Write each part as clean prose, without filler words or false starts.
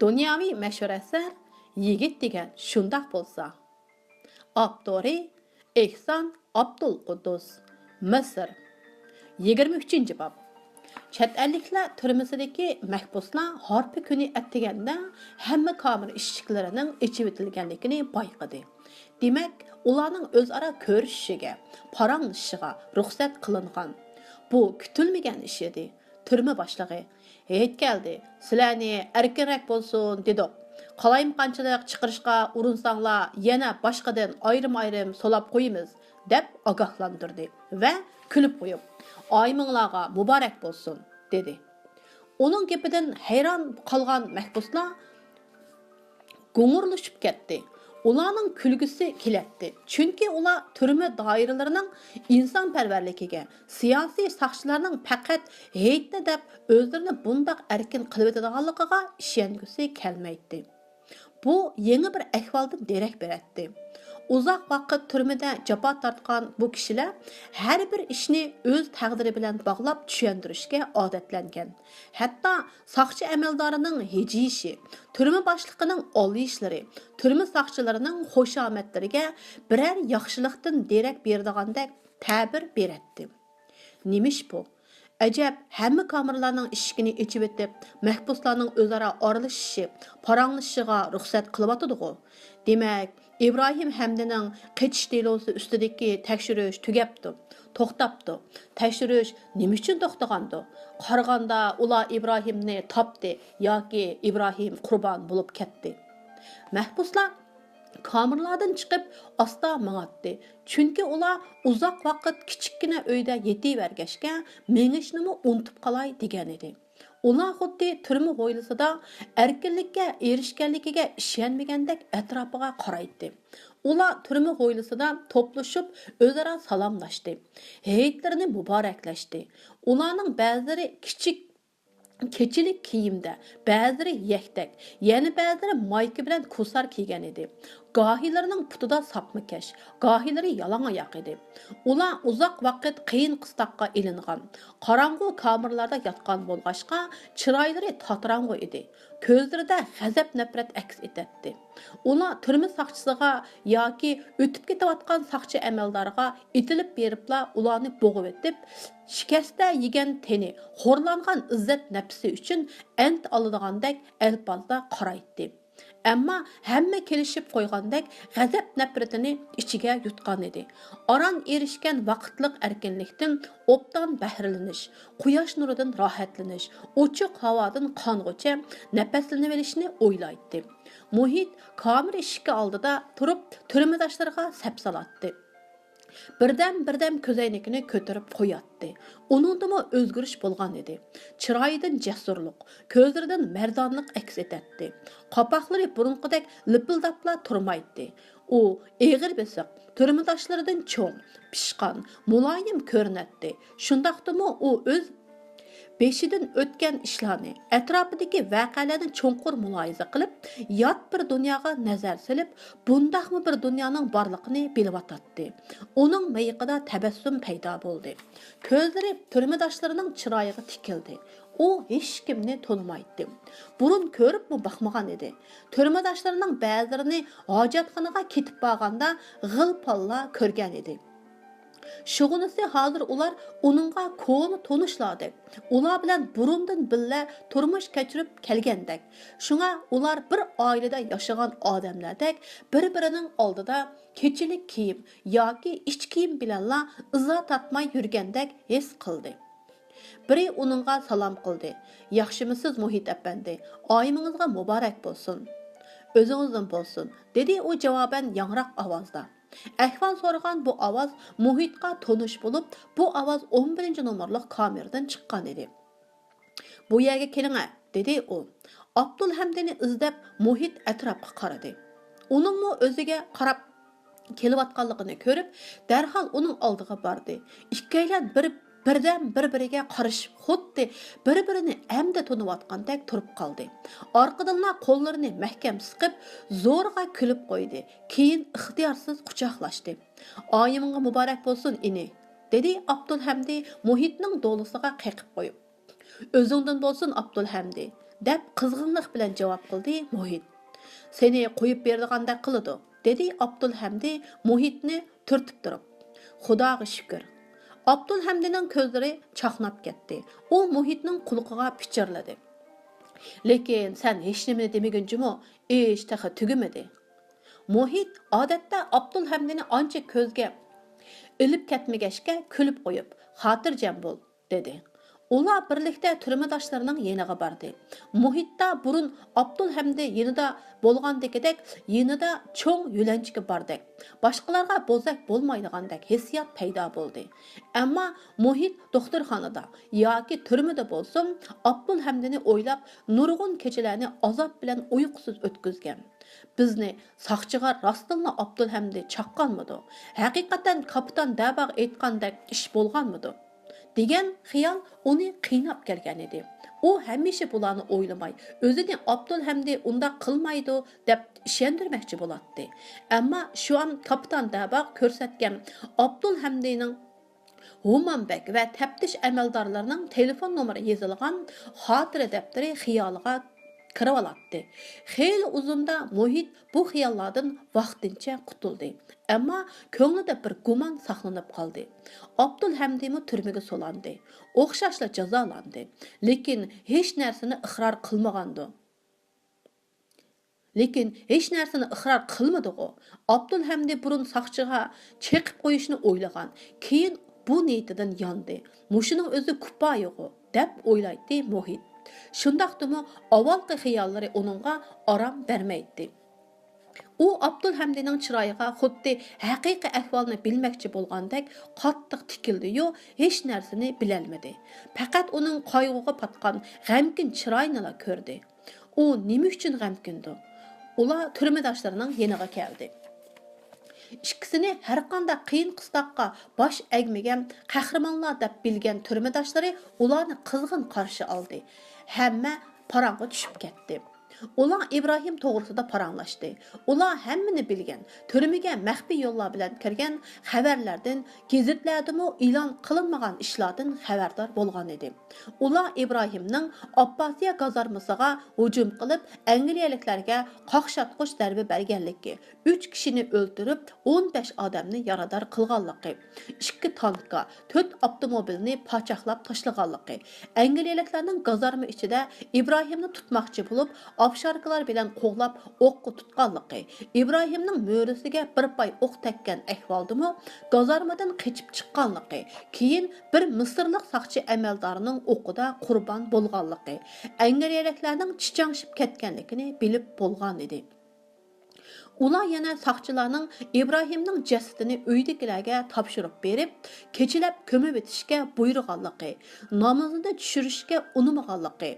Dunyoviy mashhur asar Yigit degan shundoq bo'lsa. Avtori Ehson Abdulquddus, Misr. 23-bob. Chet elliklar turmasidagi mahbuslar harpi kuni atganda hamma kamera ishchiklarining ichib etilganligini bayqadi. Demak, ularning o'zaro ko'rishishiga, parangishiga ruxsat qilingan. Bu kutilmagan ish edi. Turma boshlig'i: "Hech keldi, sizlarni erkinroq bo'lsin" dedik. Qalayimqanchilik chiqarishga urinsanglar, yana boshqadan ayrim-ayrim solab qo'yamiz, deb ogohlantirdi va kulib qo'yib, "Ayminglarga muborak bo'lsin" dedi. Uning gapidan hayron qolgan mahbuslar g'ung'urlashib ketdi. Ularning kulgisi kelatdi. Chunki ular turma doiralarining insonparvarligiga, siyosiy soqchilarning faqat heytda deb o'zlarini bundoq erkin qilib etadiganligiga ishongisi kelmaydi. Bu yangi bir ahvoldan derak beradi. Uzoq vaqt turmada jafo tortgan bu kishilar har bir ishni o'z taqdiri bilan bog'lab tushuntirishga odatlangan. Hatto soqchi amaldorining hijishi, turma boshlig'ining olishlari, turma soqchilarining xushomadlariga biror yaxshilikdan derak berdigandek ta'bir beradi. Nimish bu? Ajab, hamma kameralarning eshigini ochib etib, mahbuslarning o'zaro oralashishi, paranglashishiga ruxsat qilyotdi-ku. Demak, İbrahim Hamdining qechish delosi ustidagi tekshirish tugabdi, to'xtabdi. Tekshirish nima uchun to'xtagandi? Qaraganda ular İbrahimni topdi yoki İbrahim qurbon bo'lib ketdi. Mahbuslar kameralardan chiqib asta mang'atdi. Chunki ular uzoq vaqt kichikkina uyda yetivergashga mengishni unutib qolay degan edi. Ular xuddi turma hovlisida erkinlikka erishganligiga ishonmagandek atrofiga qaraydi. Ular turma hovlisida to'plashib o'zaro salomlashdi. Heyitlarini muboraklashdi. Ularning ba'zilari kichik keçilik kiyimde, ba'zilari yaktak, yana ba'zilari mayka bilan kusar kiygan edi. Gahilarning putida sapmakash, gahilari yalang oyoq edi. Ular uzoq vaqt qiyin qistoqqa ilingan, qorong'u kameralarda yotgan bo'lg'ashqa chiroylari tatrang'u edi. Ko'zlarida g'azab nafrat aks etadi. Ular turma soqchisiga yoki o'tib ketayotgan soqchi amaldoriga itilib beribla ularni bo'g'ib etib, shikasta yegan teni, xo'rlangan izzat nafsi uchun ant oladigandek alpozda qaraydi. Ammo hamma kelishib qo'ygandek g'azab nafratini ichiga yutgan edi. Aran erishgan vaqtliq erkinlikdan obdan bahralanish, quyosh nuridan rohatlanish, ochiq havodan qong'ucha nafaslanib olishni o'ylaydi. Muhit kamera eshigi oldida turib turmadoshlariga sapsalatdi. Birdan ko'zoynakini ko'tarib qo'yatdi. Uningdimi o'zgarish bo'lgan edi. Chiroyidan jasurlik, ko'zlaridan mardonlik aks etadi. Qopoqlari burunqidek lipildapla turmaydi. U eg'ir besiq, turmadoshlaridan cho'ng, pishqon, muloyim ko'rinadi. Shundaqdimi u o'z beshidan o'tgan ishlarni, atrofidagi voqealarni cho'nqur muloyiza qilib, yot bir dunyoga nazar solib, bundaqmi bir dunyoning borligini bilib-atdi. Uning miyiqida tabassum paydo bo'ldi. Ko'zlari turmadoshlarining chiroyiga tikildi. U hech kimni tonimaydi. Burun ko'ribmi baxmagan edi. Turmadoshlarining ba'zilarini hojatxonaga ketib borganda g'ilpalla ko'rgan edi. Şuğunisi hazır ular onunğa konu tonuşladı. Ular bilen burundan billa turmuş keçirip kelgendek. Şuna ular bir ailede yaşayan adamlardek bir-birinin aldıda keçilik kiyim yoki iç kiyim bilenla iza tatmay yürgendek his qildi. Biri onunğa salam qildi. Yaxshimisiz Muhit efendi? Ayımınızga muborak bo'lsin. Özünüzden bo'lsin, dedi o javoban yangroq ovozda. Ahvol so'ragan bu ovoz Muhitga tonish bo'lib, bu ovoz 11-nomerlik kameradan chiqqan edi. "Bu yerga keling", dedi u. Abdulhamdini izlab Muhit atrofga qaradi. Uningmi o'ziga qarab kelayotganligini ko'rib, darhol uning oldiga bordi. Ikkilan birdan bir-biriga qarashib, xuddi bir-birini amda tunayotgandek turib qoldi. Orqadanlar qo'llarini mahkam siqib, zo'rg'a kulib qo'ydi. Keyin ixtiyorsiz quchoqlashdi. "Oyimingga muborak bo'lsin, ini", dedi Abdulhamdi Muhitning do'lisiga qeqib qo'yib. "O'zingdan bo'lsin, Abdulhamdi", deb qizg'inlik bilan javob qildi Muhit. Seni qo'yib berdigandek qiladi, dedi Abdulhamdi Muhitni turtib turib. Xudoga shukr. Abdulhamdining ko'zlari chaqnab ketdi. U Muhitning qulog'iga pichirladi. Lekin sen hech nima demagunchimi, ish taxa tugimadi. Muhit odatda Abdulhamdini ancha ko'zga ilib ketmagachga kulib qo'yib, xotirjam bo'l, dedi. Ular birlikda turmadoshlarining yeniga bordi. Muhitda burun Abdulhamdi yenida bo'lgandekidek, yenida cho'ng yo'lanchiga bordi. Boshqalarga bo'zak bo'lmaydigandek hissiyot paydo bo'ldi. Ammo Muhit doktorxonada yoki turmada bo'lsin, Abdulhamdini o'ylab nurg'un kechalarni azob bilan uyqusiz o'tkazgan. Bizni saqchiga rostilla Abdulhamdi chaqqanmidi? Haqiqatan kapitan Dabag aytgandek ish bo'lganmidi? degan xiyol uni qiynab kelgan edi. U hamisha bularni o'ylamay, o'zini Abdulhamdi unda qilmaydi deb ishontirmoqchi bo'ladi. Ammo shu an kapitan Dabag ko'rsatgan Abdulhamdining Humanbek va taftish amaldorlarining telefon nomeri yozilgan xotira daftari xiyoliga kirib oladi. Xeyli uzunda Muhit bu xiyollardan vaqtincha qutuldi. Ammo ko'nglida bir gumon saqlanib qoldi. Abdulhamdimi turmaga solandi. O'xshashla jazolandi. Lekin hech narsani iqror qilmagandi. qilmadi-ku. Abdulhamdi burun saqchiga cheqib qo'yishni o'ylagan. Keyin bu niyatidan yondi. Mushuning o'zi kupoyi-ku deb o'ylaydi Muhit. Shundaqdimi avvalgi xiyollari uningga orom bermaydi. U Abdulhamdining chiroyiga xuddi haqiqiy ahvolni bilmoqchi bo'lgandek qattiq tikildi-yu, hech narsani bilolmadi. Faqat uning qayg'uga patgan g'amkin chiroyini ko'rdi. U nima uchun g'amkindi? Ular turmadoshlarining yeniga keldi. İkisini har qanday qiyin qistoqqa bosh egmagan qahramonlar deb bilgan turmadoshlari ularni qizg'in qarshi oldi. Hamma parangga tushib ketdi. Ular İbrahim to'g'risida paranglashdi. Ular hammani bilgan, turmaga maxfiy yo'llar bilan kirgan xabarlardan, gazetlardami e'lon qilinmagan ishlardan xabardor bo'lgan edi. Ular İbrahimning Abbasiya gazarmasiga hujum qilib, Angliyaliklarga qaqshatqush zarba berganligi, 3 kishini o'ldirib, 15 odamni yarador qilganligi, 2 tankka, 4 avtomobilni pochaqlab tashlaganligi, Angliyaliklarning gazarma ichida İbrahimni tutmoqchi bo'lib, Afşarkılar bilan qo'g'lab o'qqa tutganligi, İbrahimning mo'risiga bir pay o'q tekkan ahvoldimi, gazarmadan qochib chiqqanligi, keyin bir Misrlik saqchi amaldorining o'qida qurbon bo'lganligi, Angliyaliklarning chichangshib ketganligini bilib bo'lgan edi. Ular yana saqchilarning İbrahimning jasadini uydagilarga topshirib berib, kechilab ko'mib etishga buyurganligi, namozini tushirishga unamaganligi,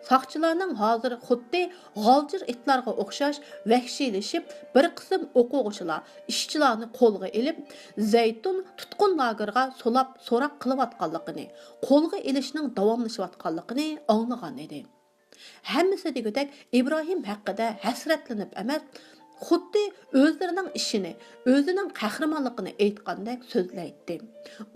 saqchilarning hozir xuddi g'aljir itlarga o'xshash vahshiylashib, bir qism o'quvchilar ishchilarni qo'lga olib, Zaytun tutqun lagerga solab so'roq qilayotganligini, qo'lga olishning davomlashayotganligini anglagan edi. Hammasi degudek İbrahim haqida hasratlanib emas, xuddi o'zlarining ishini, o'zining qahramonligini aytgandek so'zlaydi.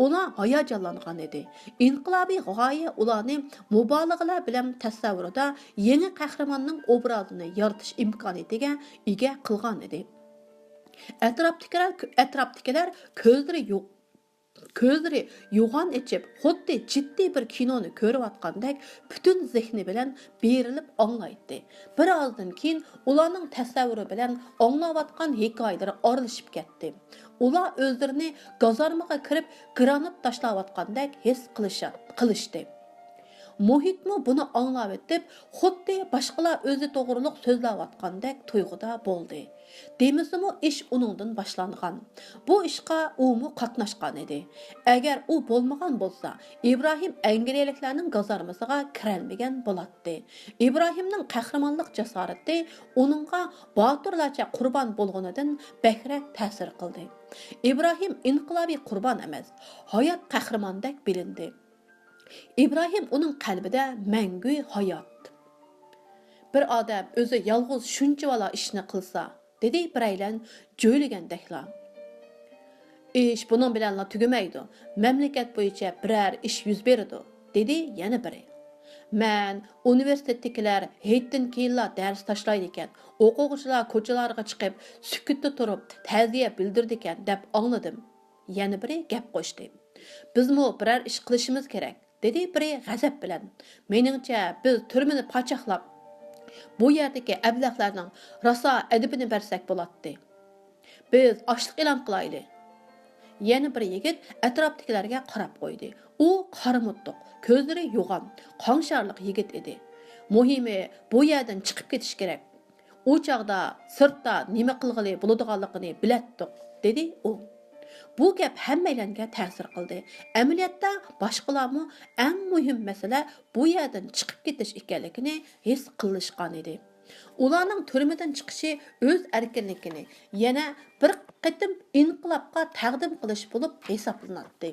Ular hayajonlangan edi. Inqilobiy g'oya ularni mubolag'alar bilan tasavvurida yangi qahramonning obrazini yaratish imkoniyatiga ega qilgan edi. Atrofdagilar ko'zlari yo'g'on ichib, xuddi jiddiy bir kinoni ko'rayotgandek butun zehni bilan berilib anglaydi. Bir ozdan keyin ularning tasavvuri bilan anglayotgan hikoyalari oralashib ketdi. Ular o'zlarini gazarmaga kirib, granat tashlayotgandek his qilishdi. Muhitmi buni anglab etib, xuddi boshqalar o'zi to'g'riliq so'zlayotgandek tuyg'uda bo'ldi. Demisimi ish uningdan boshlangan. Bu ishqa u qatnashgan edi. Agar u bo'lmagan bo'lsa, İbrahim Angliyaliklarning gazarmasiga kirolmagan bo'ladi. İbrahimning qahramonlik jasorati uningga botirlarcha qurbon bo'lganidan bakrak ta'sir qildi. İbrahim inqilobiy qurbon emas, hayot qahramondek bilindi. İbrahim uning qalbida mangu hayot. Bir odam o'zi yolg'iz shuncha vala ishni qilsa, dedi biraylan jo'ylagandekla. Ish buning bilan tugamaydi. Mamlakat bo'yicha biror ish yuz beradi, dedi yana biri. Mən universitetdagilar heytdan keyinla dərs tashlaydi ekan, o'quvchilar ko'chalarga chiqib, sukutda turib, ta'ziya bildirdi ekan deb angladim. Yana biri gap qo'shdi. Bizmo biror ish qilishimiz kerak, dedi biri g'azab bilan. Meningcha biz turmani pachaqlab, bu yerdagi ablaqlarning rosa adibini bersak bo'ladi. Biz ochliq e'lon qilaylik. Yana bir yigit atrofdagilarga qarab qo'ydi. U qaramutdiq, ko'zlari yo'g'on, qonsharliq yigit edi. Muhimi bu yerdan chiqib ketish kerak. U chaqda sirtda nima qilg'ili bo'ladiganligini bilatdiq, dedi u. Bu gap hammalarga ta'sir qildi. Amaliyotda boshqalarmi eng muhim masala bu yerdan chiqib ketish ekanligini his qilishgan edi. Ularning turmadan chiqishi o'z erkinligini yana bir qatim inqilobga taqdim qilish bo'lib hisoblanadi.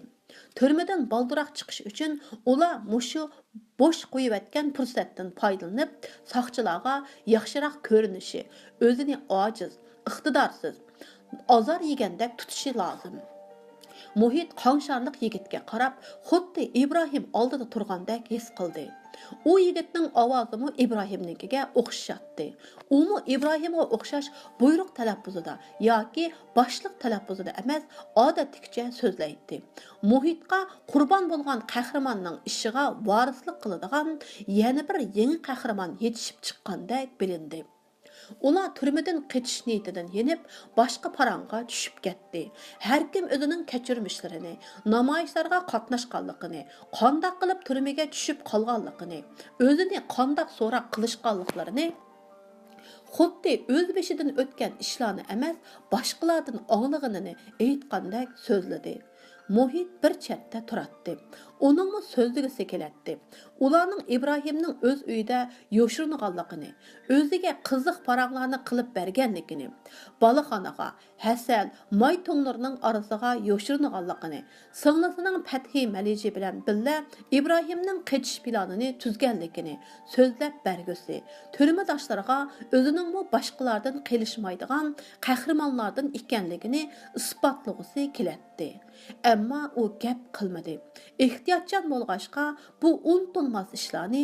Turmadan baldiroq chiqish uchun ular mushu bo'sh qo'yayotgan fursatdan foydalanib, soqchilarga yaxshiroq ko'rinishi, o'zini ojiz, iqtidorsiz, azor yegandek tutishi lozim. Muhit qonsharliq yigitga qarab, xuddi Ibrohim oldida turgandek his qildi. U yigitning ovozimi Ibrohimnikiga o'xshatdi. Umi Ibrohimga o'xshash buyruq talaffuzida yoki boshliq talaffuzida emas, odatlikcha so'zlaydi. Muhitga qurbon bo'lgan qahramonning ishiga varislik qiladigan yana bir yangi qahramon yetishib chiqqandek bilindi. Ular turmadan qetish niyatidan yenib, boshqa parangga tushib ketdi. Har kim o'zining kechirmishlarini, namoyishlarga qatnashganligini, qandoq qilib turmaga tushib qolganligini, o'zini qandoq so'roq qilishganliklarini, xuddi o'z beshidan o'tgan ishlarni emas, boshqalardan anglaganini aytgandek so'zladi. Muhit bir chetda turadi. Uningmi so'zligisi keladi. Ularning Ibrohimning o'z uyida yo'shiringanligini, o'ziga qiziq paraqlarni qilib berganligini, balaxonaga, hasal, moy to'nlarining orasiga yo'shiringanligini, singlisining Fathi Maliji bilan billa Ibrohimning qetish planini tuzganligini so'zlab bergusi, turmadoshlariga o'ziningmi boshqalardan qilishmaydigan qahramonlardan ekanligini isbotlag'usi keladi. Ammo u gap qilmadi. Ehtiyotchan bo'lg'ashqa bu unutilmas ishlarni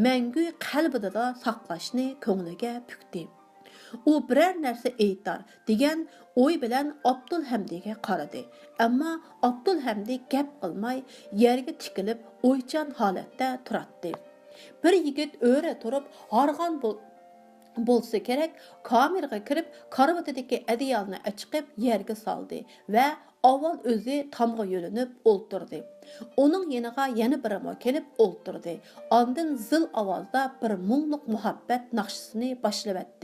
mangu qalbida saqlashni ko'ngliga pukdi. U biror narsa aytar degan o'y bilan Abdulhamdiga qaradi. Ammo Abdulhamdi gap qilmay, yerga tikilib, o'ychan holatda turadi. Bir yigit o'ra turib, harg'on bo'lsa kerak, kameraga kirib, karavotidagi adiyalni chiqib yerga soldi va avval o'zi tomga yo'linib o'ltirdi. Uning yeniga yana biri kelib o'ltirdi. Ondan zil ovozda bir mungluq muhabbat naqshisini boshlab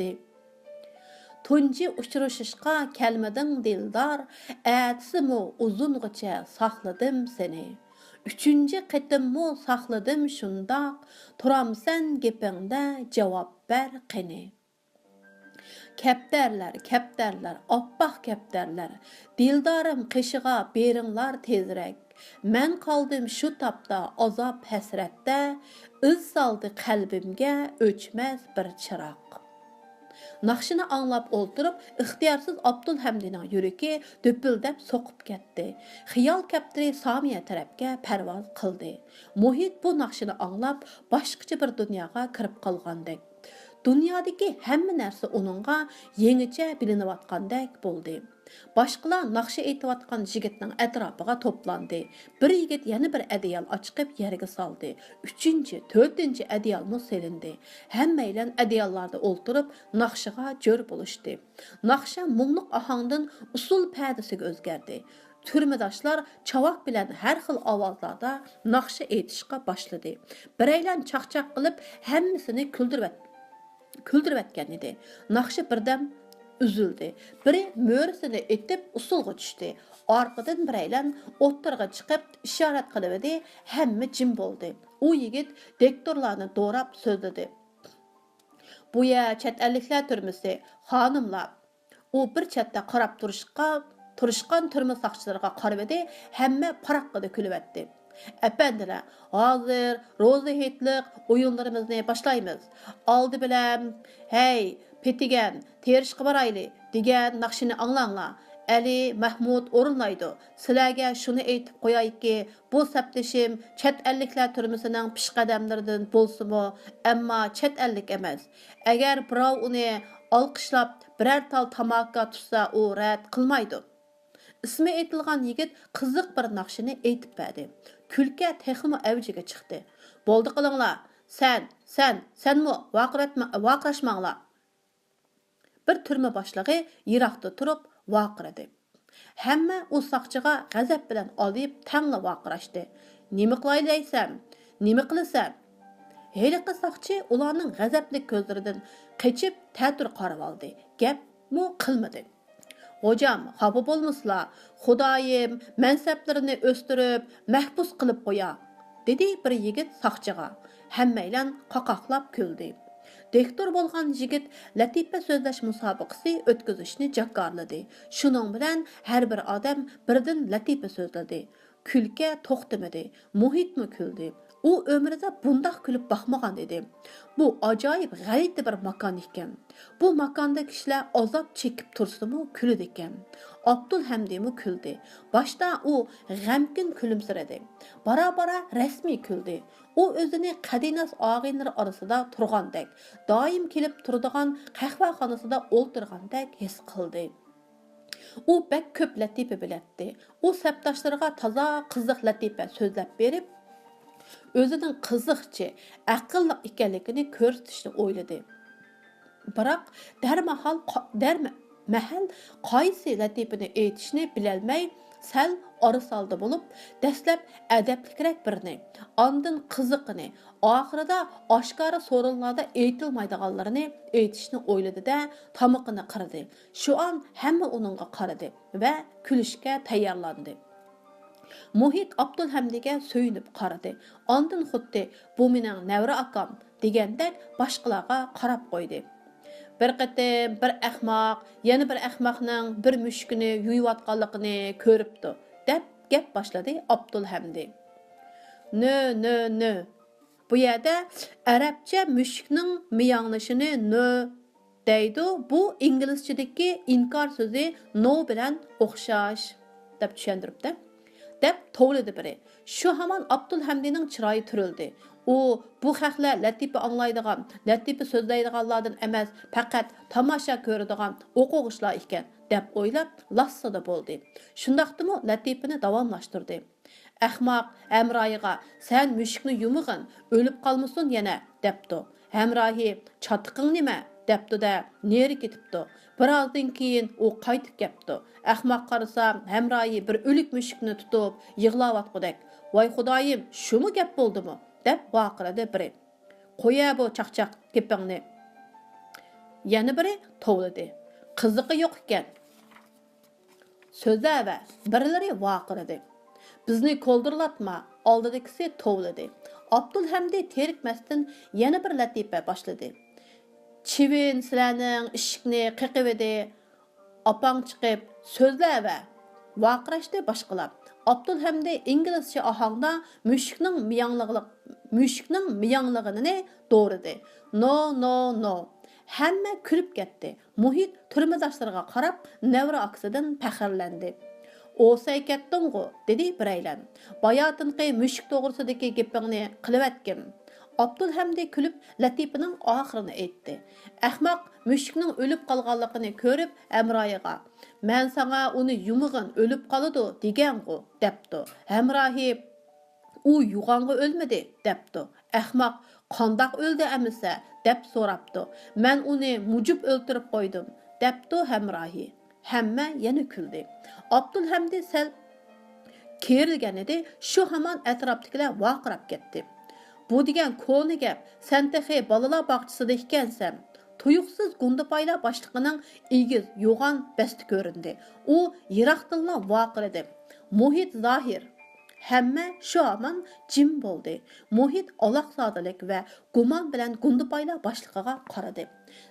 Tunji uchrashishga kelmading dildor, atsimi uzung'icha saqladim seni. Uchinchi qitimmi saqladim shundoq, turamsan gapingda javob ber qani. Kaptarlar, oppoq kaptarlar, dildorim qishig'a beringlar tezrak. Men qoldim shu topda azob hasratda, iz soldi qalbimga o'chmas bir chiroq. Naqshini anglab o'ltirib, ixtiyorsiz Abdulhamdining yuragi do'pildab so'qib ketdi. Xiyol kaptiri Samiya tarafga parvoz qildi. Muhit bu naqshini anglab, boshqacha bir dunyoga kirib qolgandek. Dunyodagi hamma narsa uningga yangicha bilinayotgandek bo'ldi. Boshqalar naqsha aytayotgan yigitning atrofiga to'plandi. Bir yigit yana bir adiyal ochqib yerga soldi. 3-4 adiyalmi selindi. Hammaylar adiyallarda o'ltirib naqshaga jo'r bo'lishdi. Naqsha mungluq ohangdan usul pardasiga o'zgardi. Turmadoshlar chavoq bilan har xil ovozlarda naqsha aytishga boshladi. Biraylar chaqchaq qilib hammasini kuldirayotgan edi. Naqsha birdan üzüldü. Biri mörsini etib usulga tushdi. Orqadan biraylan o'ttirga chiqib ishorat qilibdi. Hamma jim bo'ldi. U yigit dektorlarni do'rab so'zladi. Bu ya chet elliklar turmisi, xonimlar. U bir chetda qarab turishgan turma saqchilariga qaradi, hamma paraqqa kulibdi. Efendiler, hazır roza hitlik oyunlarımızı başlaymiz. Aldı bilen, hey, petigen, terişqi baraylı, degan naqshini anglanglar. Ali Mahmud o'rinlaydi. Sizlarga shuni aytib qo'yayki, bu saptishim chet elliklar turmisining pishqadamlaridan bo'lsa-mu, ammo chet ellik emas. Agar birov uni olqishlab biror tal tamaka tutsa, u rad qilmaydi. Ismi aytilgan yigit qiziq bir naqshini aytib berdi. Kulka texmi avjiga chiqdi. Bo'ldi qilinglar. Senmi vaqirashmanglar. Bir turma boshlig'i yiroqda turib vaqiradi. Hamma u soqchiga g'azab bilan olib tangla vaqirashdi. Nima qilay deysan? Nima qilasan? Heliqi soqchi ularning g'azabli ko'zlaridan qechib ta'tir qarab oldi. Gapmi qilmadi. Hocam, xafa bo'lmaslar. Xudoyim mansablarini o'stirib, mahbus qilib qo'ya, dedi bir yigit soqchiga. Hammaylar qaqoqlab kuldi. Dektor bo'lgan yigit latifa so'zlash musobaqasi o'tkazishni jakkorladi. Shuning bilan har bir odam birdan latifa so'zladi. Kulka to'xtamadi. Muhitmi kuldi. U ömrida bundoq kulib baxmagan edi. Bu ajoyib g'alati bir makon ekan. Bu makonda kishilar azob chekib tursa-mu kuladi ekan. Abdulhamdimi kuldi. Boshda u g'amkin kulimsiradi. Bara-bara rasmiy kuldi. U o'zini qadinas og'inlar orasida turgandek, doim kelib turadigan qahvaxonasida o'ltirgandek his qildi. U bak ko'p latifa bilatdi. U sabdoshlariga toza qiziq latifa so'zlab berib, o'zining qiziqchi, aqlli ekanligini ko'rsatishni o'yladi. Biroq darmahal qaysi latifani aytishni bilolmay sal orasalda bo'lib, dastlab adablikroq birini, ondan qiziqini, oxirida oshkora so'rinlarda aytilmaydiganlarini aytishni o'yladi-da, tomoqini qirdi. Shu on hamma uningga qaradi va kulishga tayyorlandi. Muhit Abdulhamdiga so'yinib qaradi. Ondan xuddi bu mening navra akam degandek boshqalarga qarab qo'ydi. Bir qatim bir ahmoq, yana bir ahmoqning bir mushkini yuyayotganligini ko'ribdi, deb gap boshladi Abdulhamdi. No. Bu yerda arabcha mushkning miyonglashini no deydi. Bu inglizchadagi inkor so'zi no bilan o'xshash deb tushuntiribdi. Deb tovladi biri. Shu hamon Abdulhamdining chiroyi turildi. U bu xalqlar latifa anglaydigan, latifa so'zlaydiganlardan emas, faqat tomosha ko'radigan o'quvchilar ekan deb o'ylab lassada bo'ldi. Shundaqdimi latifani davomlashtirdi. Ahmoq Hamroyiga sen mushukni yumig'in, o'lib qolmasin yana debdi. Hamroyi chatiqing nima debdi-da, neri ketibdi. Birozdan keyin u qaytib kelibdi. Ahmoq qarasa Hamroyi bir o'lik mushukni tutib yig'layotgandek. Voy xudoyim, shumi gap bo'ldimi? deb vaqiradi biri. Qo'ya bu chaqchaq kepingni. Yana biri tovladi. Qiziqi yo'q ekan. So'zava birlari vaqiradi. Bizni ko'ldirlatma, oldidagisi tovladi. Abdulhamdi terikmasdan yana bir latifa boshladi. Chivin sizlarning ishikni qiqividi. Opang chiqib so'zlava. Vaqirashdi boshqalar. Abdulhamdi inglizcha ohangda mushukning miyangligini do'ridi. No. Hamma kulib ketdi. Muhit turmadoshlariga qarab navra aksidan faxrlandi. O'say ketding'u, dedi biraylan. Bayotinqi mushuk to'g'risidagi gapingni qilavatkim. Abdulhamdi kulib latifaning oxirini aytdi. Ahmoq mushukning o'lib qolganligini ko'rib Hamroyiga "Men sana uni yumig'in o'lib qoladi" degangu debdi. Hamroyi "U yug'onga o'lmadi" debdi. Ahmoq "Qandoq o'ldi amisa?" deb so'rabdi. "Men uni mujib o'ltirib qo'ydim" debdi Hamroyi. Hamma yana kuldi. Abdulhamdi sal kerilgan edi, shu hamon atrofdagilar vaqirab ketdi. Bu degan ko'ni gap, sen texi balalar bog'chisida ekansan. Tuyuqsiz Gundapaylar boshliqining egiz, yo'g'on basti ko'rindi. U yiroqdan vaqiradi. Muhit zohir. Hamma shu hamon jim bo'ldi. Muhit aloqsodalik va gumon bilan Gundapaylar boshlig'iga qaradi.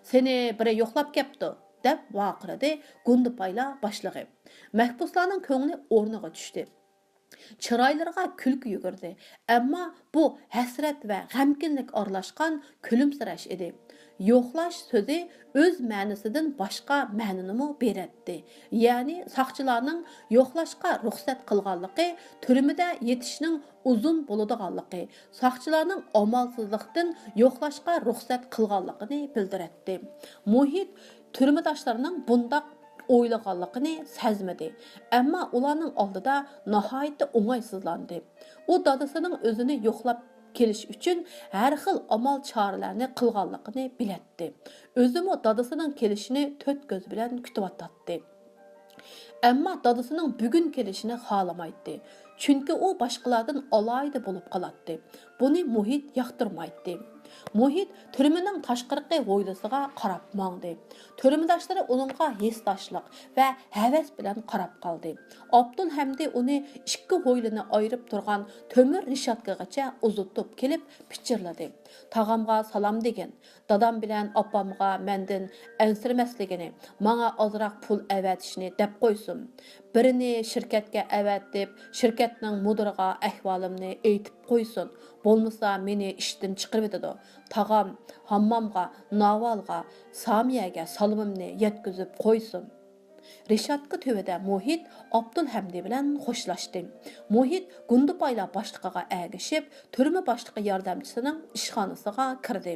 Seni biri yo'qlab ketdi deb vaqiradi Gundapaylar boshlig'i. Mahbuslarning ko'ngli o'rniga tushdi. Chiroylarga kulki yugurdi. Ammo bu hasrat va g'amkinlik aralashgan kulimsirash edi. Yo'qlash so'zi o'z ma'nisidan boshqa ma'nini beradi. Ya'ni saqchilarning yo'qlashga ruxsat qilganligi turmida yetishning uzun bo'ladiganligi, saqchilarning amalsizlikdan yo'qlashga ruxsat qilganligini bildiradi. Muhit turmidoshlarining bundaq o'ylaganligini sezmadi. Ammo ularning oldida nihoyatda o'ng'aysizlandi. U dadasining o'zini yo'qlab kelish uchun har xil amal choralarni qilganligini biladi. O'zimi dadasining kelishini to'rt ko'z bilan kutyotdi. Ammo dadasining bugun kelishini xohlamaydi. Chunki u boshqalardan alohida bo'lib qoladi. Buni Muhit yoqtirmaydi. Muhit türmünün tashqarqi hovlisiga qarab mangdi. Türmüdoshlari uningga hesdoshlik va havas bilan qarab qoldi. Abdul Hamdi uni ikki hovlini ayirib turgan to'mir rishotgacha uzatib kelib pichirladi. Tag'amga salom degan. Dadam bilan opamga mendan ansirmasligini, menga ozroq pul avatishni deb qo'ysin. Birini shirkatga avatib, shirkatning mudiriga ahvolimni aytib qo'ysin. Bo'lmasa meni ishdan chiqarib etadi. Tag'am hammomga, Navalga, Samiyaga salomimni yetkazib qo'ysin. Rishatga tövədə Muhit Abdul Hamdi bilan xoşlaşdı. Muhit Gundupayla başlıqaga əgişib, türmə başlığı yardımçısının işxanasıga kirdi.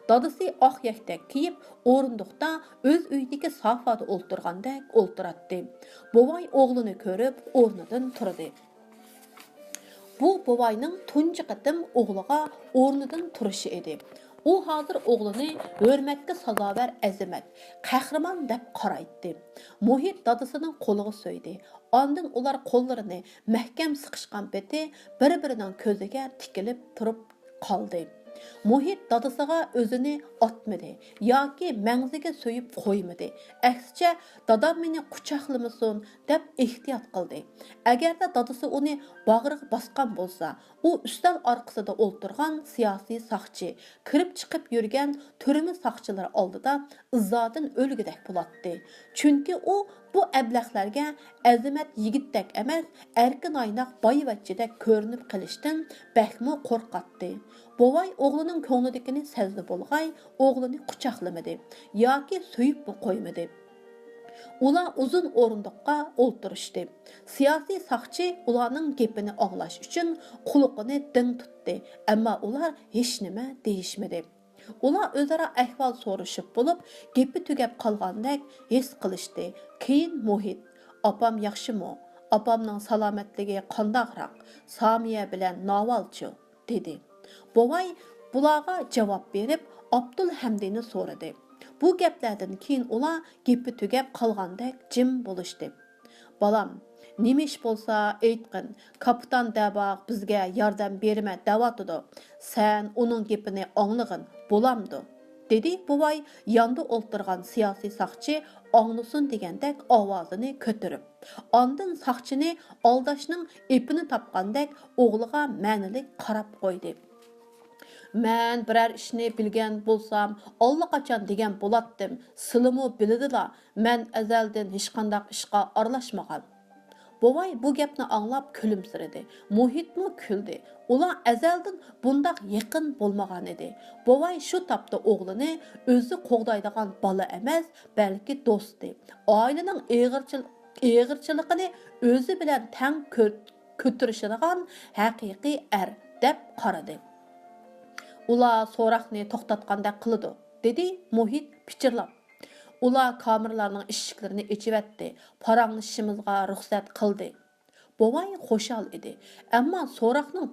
Dadısı ağ yəkdək kiyib, orunduqda öz üydəki safada olturğandək olturatdı. Bovay oğlunu görüb, ornudan turdu. Bu bovayның tunji qitim oğluğa ornudan turuşu edi. U hazır oğlunu hörmətə sazavər əzəmət, qəhrəman dəb qaraydı. Muhit dadısının qoluğu söydü. Andın ular qollarını məhkəm sıxışqan beti bir-birinin közüge tikilib turub qaldı. Muhit dadısıga özünü atmadı, yoki məngziga söyüb qoymadı. Əksicə dadam meni quchoqlamasin deb ehtiyot qildi. Agarda dadisi uni bag'riga bosgan bo'lsa, u ustal orqasida o'ltirgan siyosiy saqchi, kirib chiqib yurgan turmi saqchilar oldida izzodan o'lgudek bo'ladi. Chunki u bu ablaqlarga azamat yigitdek emas, erkin oynaq boyvachchidek ko'rinib qilishdan bakmo qo'rqatdi. Bovay o'g'lining ko'nglidagini sezdi bo'lg'ay, o'g'lini quchoqlamadi yoki so'yib qo'ymadi. Ular uzun o'rindiqqa o'ltirishdi. Siyosiy saqchi ularning gapini anglash uchun quloqini ding tutdi, ammo ular hech nima deyishmadi. Ular o'zaro ahvol so'rashib bo'lib, gapi tugab qolgandek his qilishdi. Keyin Muhit, "Opam yaxshimi? Opamning salomatligi qandoqroq? Samiya bilan Navalchi?" dedi. Bovay bularga javob berib, Abdul Hamdini so'radi. Bu gaplardan keyin ular gapi tugab qolgandek jim bo'lishdi. "Balam, nima ish bo'lsa aytqin. Kapitan Dabaq bizga yordam berma da'vatidi. Sen uning gapini anglag'in, bo'lamdi." dedi buvay yonda o'ltirgan siyosiy saqchi anglasin degandek ovozini ko'tarib. Ondan saqchini aldashning ipini topgandek o'g'liga ma'nilik qarab qo'ydi. "Men biror ishni bilgan bo'lsam, allaqachon degan bo'latdim. Sizlarmi biladilar, men azaldan hech qanday ishga aralashmagan." Bovay bu gapni anglab kulimsiradi. Muhitmi kuldi. Ular azaldan bundaq yaqin bo'lmagan edi. Bovay shu topda o'g'lini o'zi qo'g'daydigan bola emas, balki do'sti. Oilaning eg'irchiligini o'zi bilan tang ko'tirishadigan haqiqiy er deb qaradi. Ular so'roqni to'xtatgandek qildi, dedi Muhit pichirlab. Ular kameralarning eshiklarini echivatdi, paranglashishimizga ruxsat qildi. Bovay xo'shal edi, ammo so'roqning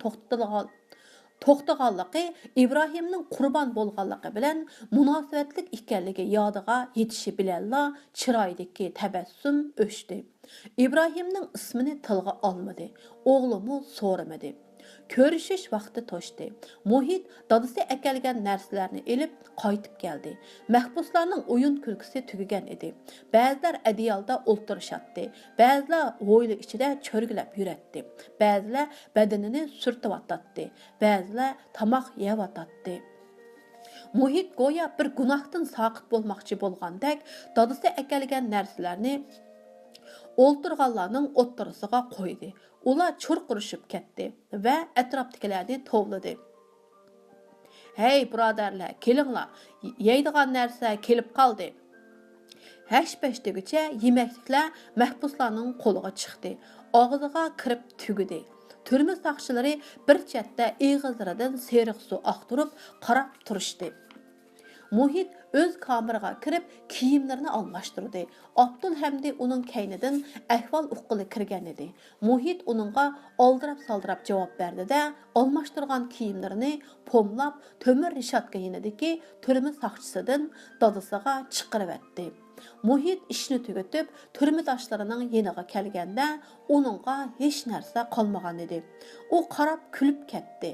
to'xtaganligi Ibrohimning qurbon bo'lganligi bilan munosabatlik ekanligi yodiga yetishi bilanla chiroydagi tabassum o'chdi. Ibrohimning ismini tilga olmadi, o'g'limi so'ramadi. Ko'rishish vaqti to'shdi. Muhit dadasi akalgan narsalarni elib qaytib keldi. Mahbuslarning o'yin kulgisi tugagan edi. Ba'zilar adiyalda o'ltirishadi, ba'zilar hovli ichida cho'rgilab yuradi, ba'zilar badanini surtib-atadi, ba'zilar tomoq yeyotadi. Muhit go'yo bir gunohdan soqit bo'lmoqchi bo'lgandek, dadasi akalgan narsalarni O'ltirganlarning o'ttirisiga qo'ydi. Ular churqurishib ketdi va atrofdagilarni tovladi. "Hey, birodarlar, kelinglar. Yeydigan narsa kelib qoldi." Hash-pash deguncha yemakliklar mahbuslarning qo'liga chiqdi. Og'ziga kirib tugidi. Turma saqchilari bir chetda eg'izlaridan seriq suv oqtirib qarab turishdi. Muhit öz kameraga kirib kiyimlarini almashtirdi. Abdulhamdi uning kaynidan ahvol uqqili kirgan edi. Muhit uningga oldirab-saldirab javob berdi-da, almashtirgan kiyimlarini pomlab tömür rishatga yenidiki, turma saqchisidan dadasiga chiqarib etdi. Muhit ishni tugatib, turmidoshlarining yeniga kelganda, uningga hech narsa qolmagan edi. U qarab kulib ketdi.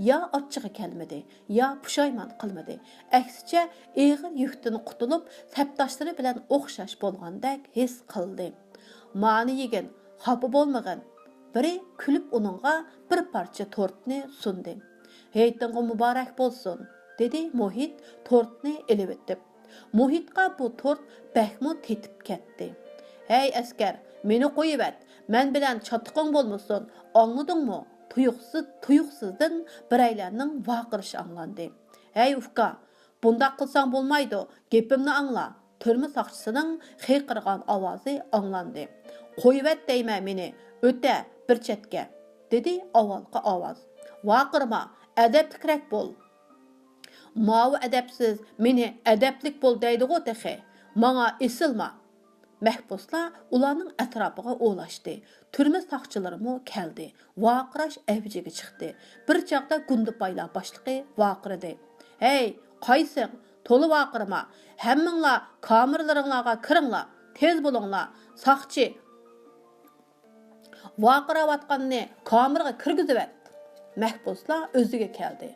Ya ochchig'i kelmadi, ya pushaymon qilmadi. Aksicha, ig'ir yukdan qutulib, sabdoshlari bilan o'xshash bo'lgandek his qildi. "Mani yegin, xafa bo'lmagin." Biri kulib uningga bir parcha tortni sundi. "Haytinga muborak bo'lsin," dedi Muhit tortni elib o'tib. Muhitqa bu tort bəhmo tetib ketdi. "Hey askar, meni qo'yib et. Men bilan chatiqing bo'lmasin. Anladingmi?" Tuyuqsizdan biraylarning vaqirishi anglandi. "Hey ufka, bundaq qilsang bo'lmaydi. Gapimni angla." Turma saqchisining xiyqirgan ovozi anglandi. "Qo'yib et deyman meni. O'ta bir chetga," dedi avvalgi ovoz. "Vaqirma, adablikroq bo'l." "Mavi adabsiz, meni adablik bo'l deydi-ku texi. Manga esilma." Mahbuslar ularning atrofiga o'lashdi. Turma saqchilarimi keldi. Vaqirash avjiga chiqdi. Bir chaqda Gundupaylar boshlig'i vaqirdi. "Hey, qaysing? To'li vaqirma. Hammanglar kameralaringlarga kiringlar. Tez bo'linglar. Saqchi vaqirayotganni kameraga kirgizib et." Mahbuslar o'ziga keldi.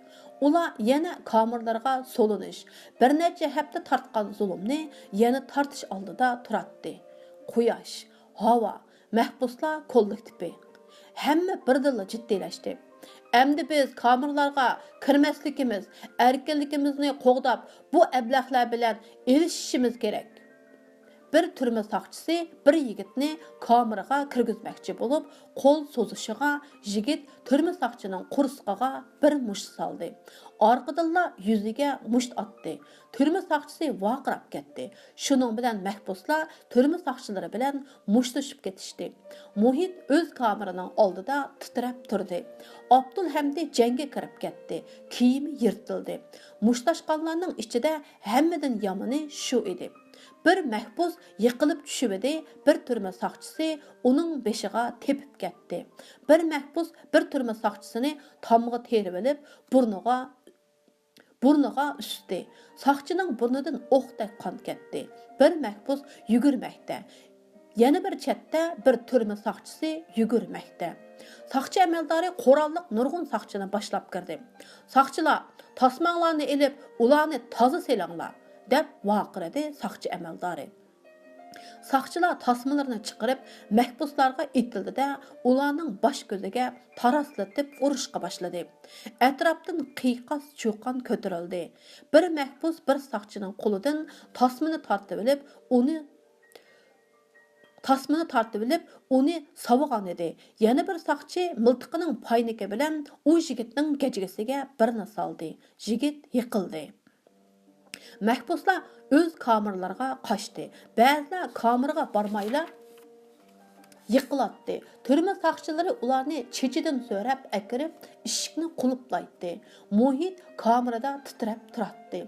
Ular yana kamerlarga solunish, bir necha hafta tartgan zulmni yana tartish oldida turadi. Quyosh, havo, mahbuslar kollektivi. Hamma birdilla jiddiylashdi. Endi biz kamerlarga kirmasligimiz, erkinligimizni qo'g'dab, bu ablahlar bilan elishishimiz kerak. Bir turma saqchisi bir yigitni kameraga kirgizmoqchi bo'lib, qo'l so'zishiga yigit turma saqchining qursiqiga bir musht soldi. Orqadanlar yuziga musht otdi. Turma saqchisi vaqirab ketdi. Shuning bilan mahbuslar turma saqchilari bilan mushtlashib ketishdi. Muhit o'z kameraning oldida titrab turdi. Abdulhamdi jangga kirib ketdi. Kiyimi yirtildi. Mushtlashganlarning ichida hammadan yomoni shu edi. Bir mahbus yiqilib tushibdi, bir turma saqchisi uning beshiga tepib ketdi. Bir mahbus bir turma saqchisini tomga terib olib, burniga usdi. Saqchining burnidan o'qdek qon ketdi. Bir mahbus yugurmoqda. Yana bir chetda bir turma saqchisi yugurmoqda. Saqchi amaldori qurolliq nurg'un saqchini boshlab kirdi. "Saqchilar, tasmanglarni elib, ularni toza selanglar," deb vaqiradi saqchi amaldori. Saqchilar tasmalarni chiqarib, mahbuslarga itildi-da, ularning bosh ko'ziga taraslatib urishga boshladi. Atrofdan qiyqas cho'qon ko'tarildi. Bir mahbus bir saqchining qo'lidan tasmani tortib olib, uni savagan edi. Yana bir saqchi miltiqining payniki bilan u yigitning gajigisiga birni soldi. Yigit yiqildi. Mahbuslar o'z kameralarga qochdi. Ba'zilar kameraga bormaylar yiqilatdi. Turma saqchilari ularni chechidan so'rab akirib, eshikni qulflaydi. Muhit kamerada titrab turadi.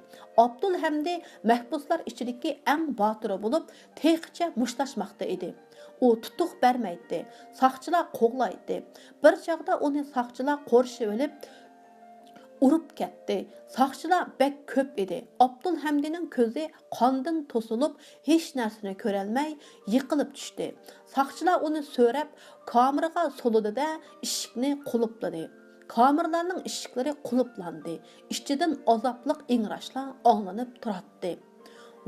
Abdulhamdi mahbuslar ichidagi eng botiri bo'lib, teqicha mushlashmoqda edi. U tutuq bermaydi. Saqchilar qo'g'laydi. Bir chaqda uni saqchilar qo'rshib olib urib ketdi. Saqchilar bek ko'p edi. Abdulhamdining ko'zi qondan to'silib, hech narsani ko'rolmay yiqilib tushdi. Saqchilar uni so'rab kameraga soludi-da eshikni qulfladi. Kameralarning eshiklari qulflandi. Ichidan azobliq ingrashlar anglanib turadi.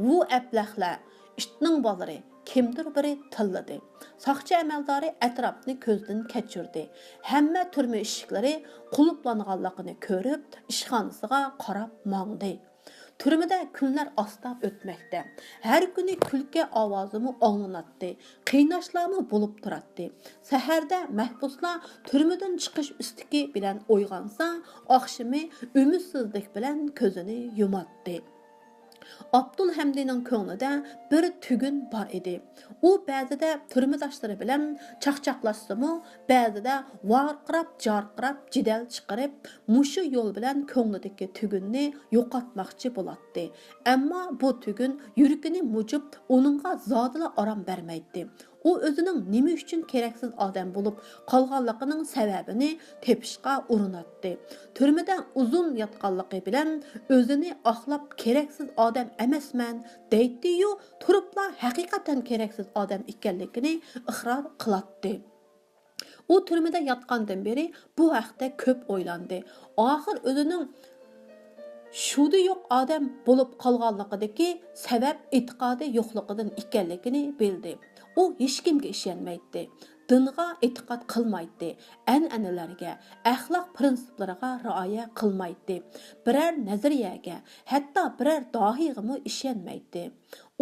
"Bu ablahlar, itning bolari," kimdir biri tilladi. Saqchi amaldori atrofni ko'zdan kechirdi. Hamma turma eshiklari qulflanganligini ko'rib, ishxonasiga qarab mangdi. Türmede kunlar asta o'tmoqda. Har kuni kulki ovozimi anglanatdi. Qiynashlarmi bo'lib turadi. Saharda mahbuslar turmadan chiqish istiki bilan uyg'onsa, oqshimi umidsizlik bilan ko'zini yumatdi. Abdulhamdining ko'nglida bir tugun bor edi. U ba'zida turmidoshlari bilan chaqchaqlashsimi, ba'zida varqirab, jarqirab, jidal chiqarib, mushu yo'l bilan ko'nglidagi tugunni yo'qotmoqchi bo'ladi. Ammo bu tugun yuragini mujib, uningga zodila orom bermaydi. U o'zining nima uchun keraksiz odam bo'lib qolganligining sababini tepishga urinatdi. Turmada uzun yotganligi bilan o'zini oqlab keraksiz odam emasman deydi-yu, turibla haqiqatan keraksiz odam ekanligini iqror qiladi. U turmada yotgandan beri bu haqda ko'p o'ylandi. Oxir o'zining şuda yo'q odam bo'lib qolganligidagi sabab e'tiqodi yo'qligidan ekanligini bildi. U hech kimga ishonmaydi. Dinga e'tiqod qilmaydi. An'analarga, axloq prinsiplariga rioya qilmaydi. Biror nazariyaga, hatto biror dohiyga ishonmaydi.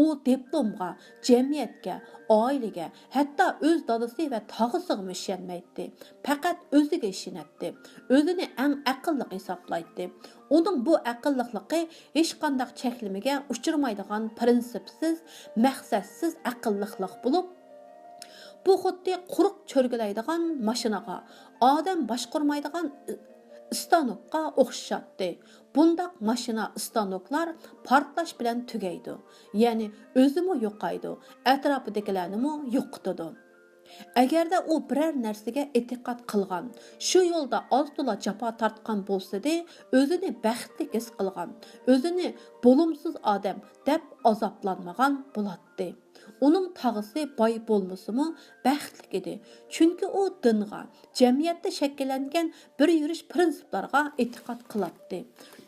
U diplomga, jamiyatga, oilaga, hatto o'z dadasi va tog'isiga ishonmaydi. Faqat o'ziga ishonadi. O'zini eng aqlli hisoblaydi. Uning bu aqlliqligi hech qanday cheklamaga uchirmaydigan prinsipsiz, maqsadsiz aqlliqlik bo'lib, bu xuddi quruq cho'rgilaydigan mashinaga, odam boshqarmaydigan istanokqa o'xshatdi. Bundaq mashina istanoklar portlash bilan tugaydi. Ya'ni o'zimi yo'qaydi, atrofidagilarni yo'qotadi. Agarda u biror narsaga e'tiqod qilgan, shu yo'lda oz-to'la jafo tortgan bo'lsa-da, o'zini baxtli his qilgan, o'zini bo'lumsiz odam deb azoblanmagan bo'ladi. Uning tog'isi boy bo'lmasimi, baxtli edi. Chunki u dinga, jamiyatda shakllangan bir yurish prinsiplariga e'tiqod qiladi.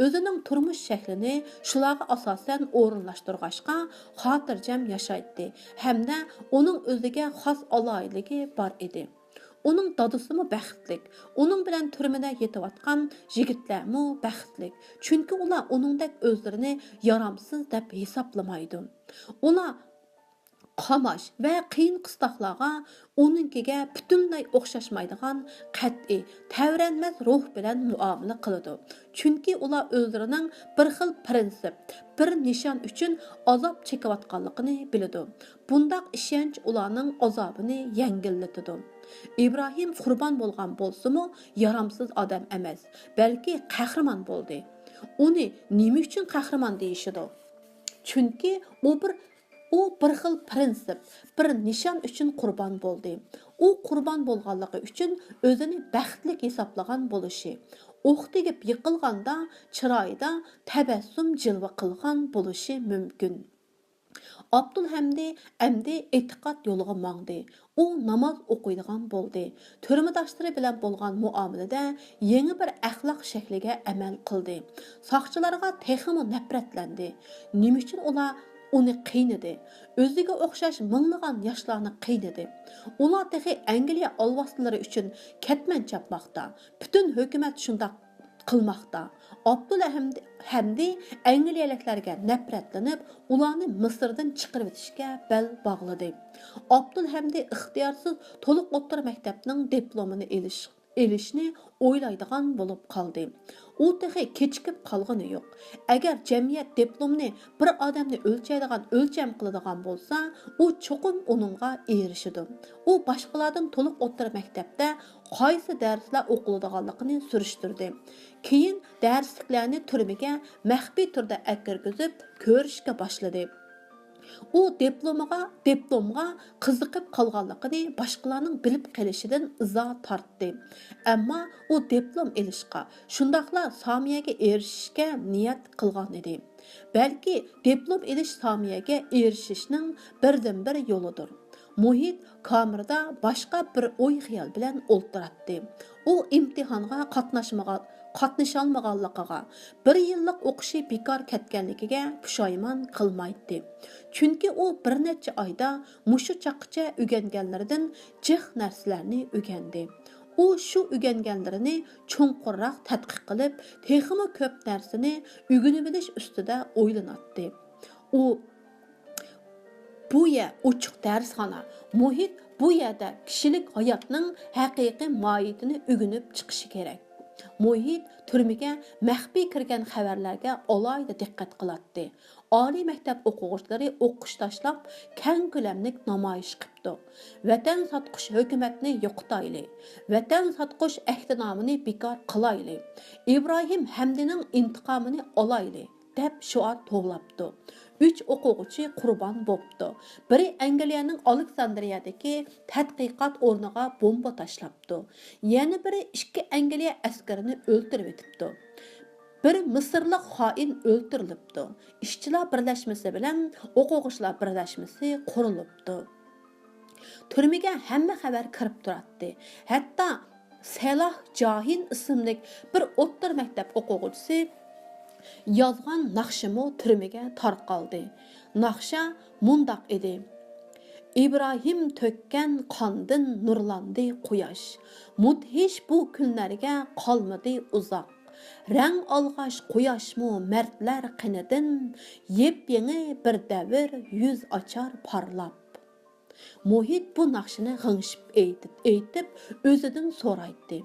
O'zining turmush shaklini shularga asosan o'rinlashtirg'ashqa xotirjam yashaydi. Hamda uning o'ziga xos aloyligi bor edi. Uning dadısımı baxtlik, uning bilan turmada yetayotgan yigitlarmi baxtlik. Chunki ular uningdek o'zlarini yaramsiz deb hisoblamaydi. Ular qamash va qiyin qistoqlarga uninkiga butunlay o'xshashmaydigan qat'iy, tavranmas ruh bilan muomala qiladi. Chunki ular o'zlarining bir xil prinsip, bir nishon uchun azob chekayotganligini biladi. Bundaq ishonch ularning azobini yengillatadi. İbrahim qurban bo'lgan bo'lsa-mu, yaramsiz odam emas, balki qahramon bo'ldi. Uni nima uchun qahramon deyishadi? Chunki u bir xil prinsip, bir nishon uchun qurban bo'ldi. U qurban bo'lganligi uchun o'zini baxtli hisoblagan bo'lishi, o'q tegib yiqilganda chiroyida tabassum jilva qilgan bo'lishi mumkin. Abdulhamdi əmdi etiqad yoluğa mangdi. O namoz o'qiydigan bo'ldi. Turmidoshlari bilan bo'lgan muomalada yangi bir axloq shakliga amal qildi. Soqchilarga texmi nafratlandi. Nima uchun ular uni qiynadi? O'ziga o'xshash minglagan yoshlarni qiynadi. Ular texi Angliya olvostilari uchun ketman chapmoqda. Butun hukumat shunday qilmoqda. Abdulhamdi Angliyaliklarga nafratlanib, ularni Misrdan chiqarib etishga bel bog'ladi. Abdulhamdi ixtiyorsiz to'liq o'rta maktabning diplomini elishni o'ylaydigan bo'lib qoldi. U texi kechikib qolgani yo'q. Agar jamiyat diplomni bir odamni o'lchaydigan o'lcham qiladigan bo'lsa, u cho'qim uningga erishidi. U boshqalardan to'liq o'rta maktabda qaysi darslar o'qiladiganligini surishtirdi. Keyin darsliklarni turmaga maxfiy turda akirgizib ko'rishga boshladi. U diplomga qiziqib qolganligini boshqalarning bilib qolishidan izo tortdi. Ammo u diplom elishga, shundaqla somiyaga erishishga niyat qilgan edi. Balki diplom elish somiyaga erishishning birdan-bir yo'lidir. Muhit kamerada boshqa bir o'y xiyol bilan o'ltiradi. U imtihonga qatnasholmaganligiga, bir yillik o'qishi bekor ketganligiga pushaymon qilmaydi. Chunki u bir necha oyda mushu chaqqicha o'rganganlaridan jiq narsalarni o'rgandi. u shu o'rganganlarini cho'nqurroq tadqiq qilib, texmi ko'p narsani o'rganib bilish ustida o'ylanatdi. U bu yer ochiq darsxona, muhit bu yerda kishilik hayotning haqiqiy mohiyatini o'rganib chiqishi kerak. Muhit turmaga maxfiy kirgan xabarlarga alohida diqqat qiladi. Oliy maktab o'quvchilari o'qish tashlab, keng ko'lamlik namoyish qilibdi. Vatan sotqish hukumatni yo'qotayli. Vatan sotqish ahdinomini bekor qilayli. Ibrohim Hamdining intiqomini olayli deb shior to'g'labdi. 3 o'quvchi qurbon bo'pti. Biri Angliyaning Aleksandriyadagi tadqiqot o'rniga bomba tashlabdi. Yana biri 2 Angliya askarini o'ldirib etibdi. Bir Misrlik xoin o'ldirilibdi. Ishchilar birlashmasi bilan o'quvchilar birlashmasi qurilibdi. Turmaga hamma xabar kirib turadi. Hatto Salah Jahin ismli bir o'rta maktab o'quvchisi yozgan naqshimi turmaga tarqaldi. Naqsha mundaq edi. İbrahim tökkan qandin nurlandı quyosh. Mudhish bu kunlarga qolmadi uzoq. Rang olg'ash quyoshmu mardlar qinidan yep-yangi bir davr yuz ochar parlab. Muhit bu naqshini g'ingshib aytib o'zidan so'raydi.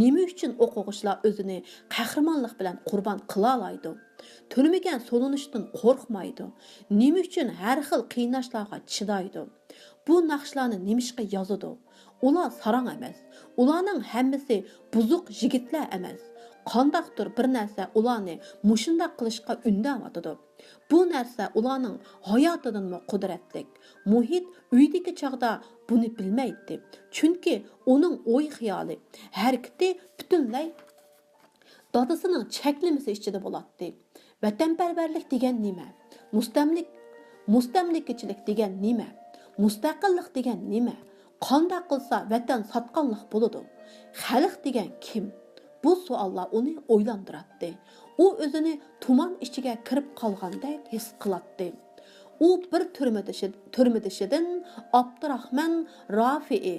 Nima uchun o'quvchilar o'zini qahramonlik bilan qurbon qila oladi? Turmagan so'linishdan qo'rqmaydi. Nima uchun har xil qiynashlarga chidaydi? Bu naqshlarni nimishqa yozadi? Ular sarang emas. Ularning hammasi buzuq yigitlar emas. Qandaqdir bir narsa ularni mushundaq qilishga undayotdi. Bu narsa ularning hayotidanmi qudratlik. Muhit uydagi chaqda buni bilmaydi. Chunki uning o'y xiyoli, harakati butunlay dadasining cheklimasi ichida bo'ladi. Vatanparvarlik degan nima? Mustamlikachilik degan nima? Mustaqillik degan nima? Qandaq qilsa vatan sotqanlik bo'ladi? Xalq degan kim? Bu savollar uni o'ylantiradi. U o'zini tuman ichiga kirib qolgandek his qiladi. U bir turmidishidan Abdurahmon Rafi'i.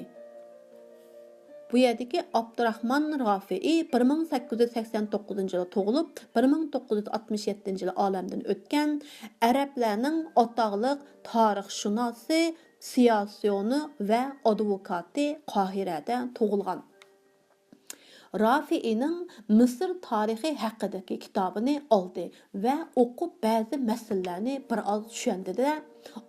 Bu yerdagi Abdurahmon Rafi'i 1889-yilda tug'ilib, 1967-yilda olamdan o'tgan arablarning o'tog'liq tarixshunosi, siyosiyoni va advokati Qohirada tug'ilgan. Rafi'ining Misr tarixi haqidagi kitobini oldi va o'qib ba'zi masalalarni bir oz tushundida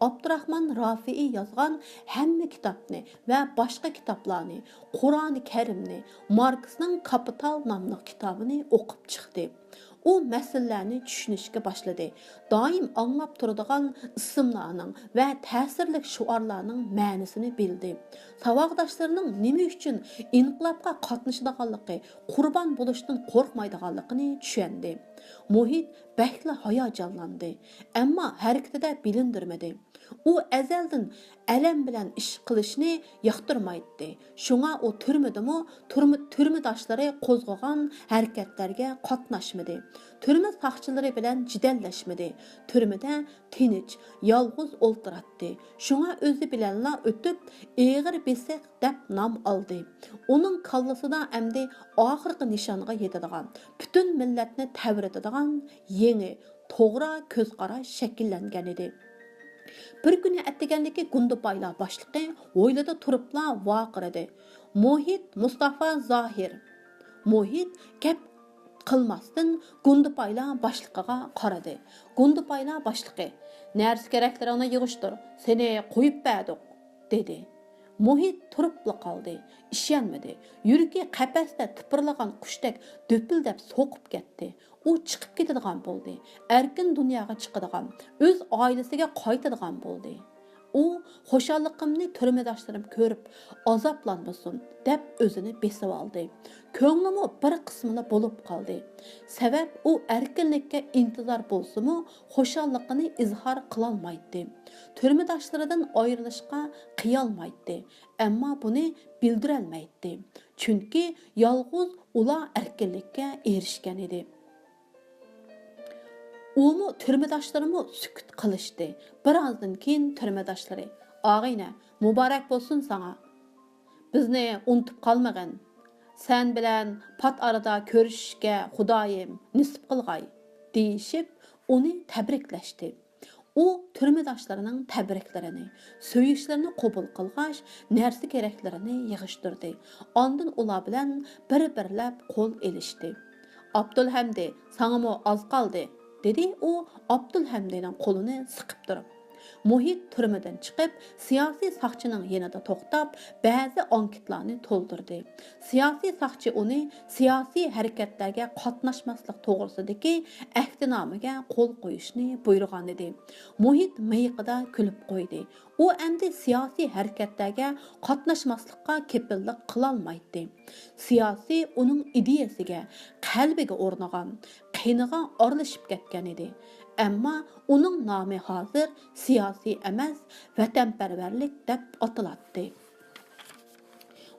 Abdurahmon Rafi'i yozgan hamma kitobni va boshqa kitoblarni, Qur'oni Karimni, Marksning Kapital nomli kitobini o'qib chiqdi. U masalalarni tushunishga boshladi. Doim anglab turadigan ismlarning va ta'sirli shuarlarning ma'nosini bildi. Savodoshlarining nima uchun inqilobga qatnashadiganligi, qurbon bo'lishdan qo'rqmaydiganligini tushundi. Muhit bakla hayajonlandi, ammo harakatida bilindirmadi. U azaldan alam bilan ish qilishni yoqtirmaydi. Shunga u turmidoshlari qo'zg'agan harakatlarga qatnashmadi. Turma soqchilari bilan jidallashmadi. Turmada tinch, yolg'iz o'ltiradi. Shunga o'zi bilanla o'tib, eg'ir besiq deb nom oldi. Uning kallasida endi oxirgi nishonga yetadigan, butun millatni tavratadigan yangi, to'g'ri ko'z qarash shakllangan edi. Bir kuni attiganligi Gundubaylar boshliqi o'ylada turibla vaqiradi. Muhit Mustafa Zohir. Muhit gap qilmasdan Gundubaylar boshliqiga qaradi. Gundubaylar boshliqi, "Narsa keraklarni yig'ishtir, seni qo'yib berdik", dedi. Muhit turibla qoldi, ishonmadi. Yuragi qafasda tipirlagan qushdek do'pildab so'qib ketdi. U chiqib ketadigan bo'ldi. Erkin dunyoga chiqadigan, o'z oilasiga qaytadigan bo'ldi. U xo'shalligimni turmadoshlarim ko'rib azoblanmasin deb o'zini besib oldi. Ko'nglimi bir qismida bo'lib qoldi. Sabab u erkinlikka intizor bo'lsa-mu, xo'shalligini izhor qila olmaydi. Turmadoshlaridan ayrilishga qiyolmaydi, ammo buni bildira olmaydi. Chunki yolg'iz ular erkinlikka erishgan edi. Umu turmadoshlarimni sukut qilishdi. Birozdan keyin turmadoshlari: "Og'ayna, muborak bo'lsin sana. Bizni unutib qolmagan. Sen bilen pat arada görüşüşke Xudoyim nisip qılğay deyişip onu təbrikləşdi. O türmedaşlarının təbriklərini, söyüşlərini qabul qılğaç, nərsi kereklərini yığışdırdı. Ondan ular bilen bir-birləb qol elişdi. Abdülhamdi, sana mı az qaldı, dedi o Abdülhamdi'nin qolunu sıqıp durub. Muhit türmeden çıkıp siyasi sakçının yanında toxtab bazı anketlarını toldurdu. Siyasi sakçı onu siyasi hareketlerge qatnaşmaslık toğrusudaki əhdinaməgə qol qoyuşunu buyurğan idi. Muhit mıyıqıda külüp qoydu. O endi siyasi hareketlerge qatnaşmaslıqqa kepillik qılalmaydı. Siyasi onun ideyasiga, qalbiga o'rnagan, qiyniga aralashib ketgan edi. Amma onun namı hazır siyasi emas, vatanperverlik deb atılatdı.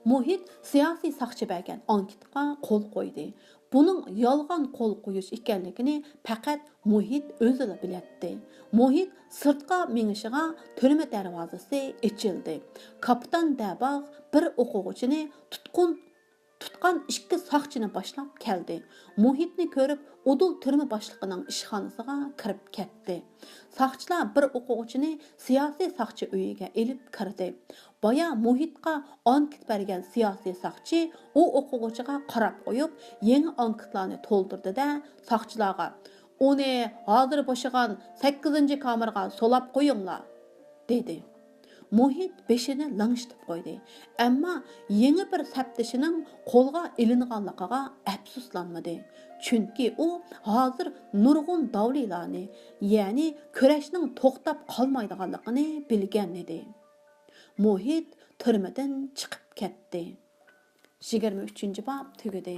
Muhit siyasi sakçı bergen anketga qol qoydu. Bunun yalğan qol qoyuş ekanligini faqat Muhit özü biletdi. Muhit sırtqa minişiga türme darvozasi ochildi. Kapitan Dabağ bir o'quvchini tutqan ikki saqchini boshlab keldi. Muhitni ko'rib, Udul türme başlığının ishxonasiga kirib ketdi. Saqchilar bir o'quvchini siyosiy saqchi uyiga elib kirdi. Baya Muhitga anket bergan siyosiy saqchi o o'quvchiga qarab qo'yib, yangi anketlarni to'ldirdi-da, saqchilarga "Uni hozir bo'shagan 8-kamerga solab qo'yinglar" dedi. Muhit beşini langıştıb qoydu. Amma yeni bir səptişinin qolğa ilinğanlıqıga əfsuslanmadı. Çünki o hazır nurgun davlilarını, yani köreşnin toxtab qalmaydıqanlığını bilgen idi. Muhit türmeden çıkıp ketdi. 23. bab tügüdü.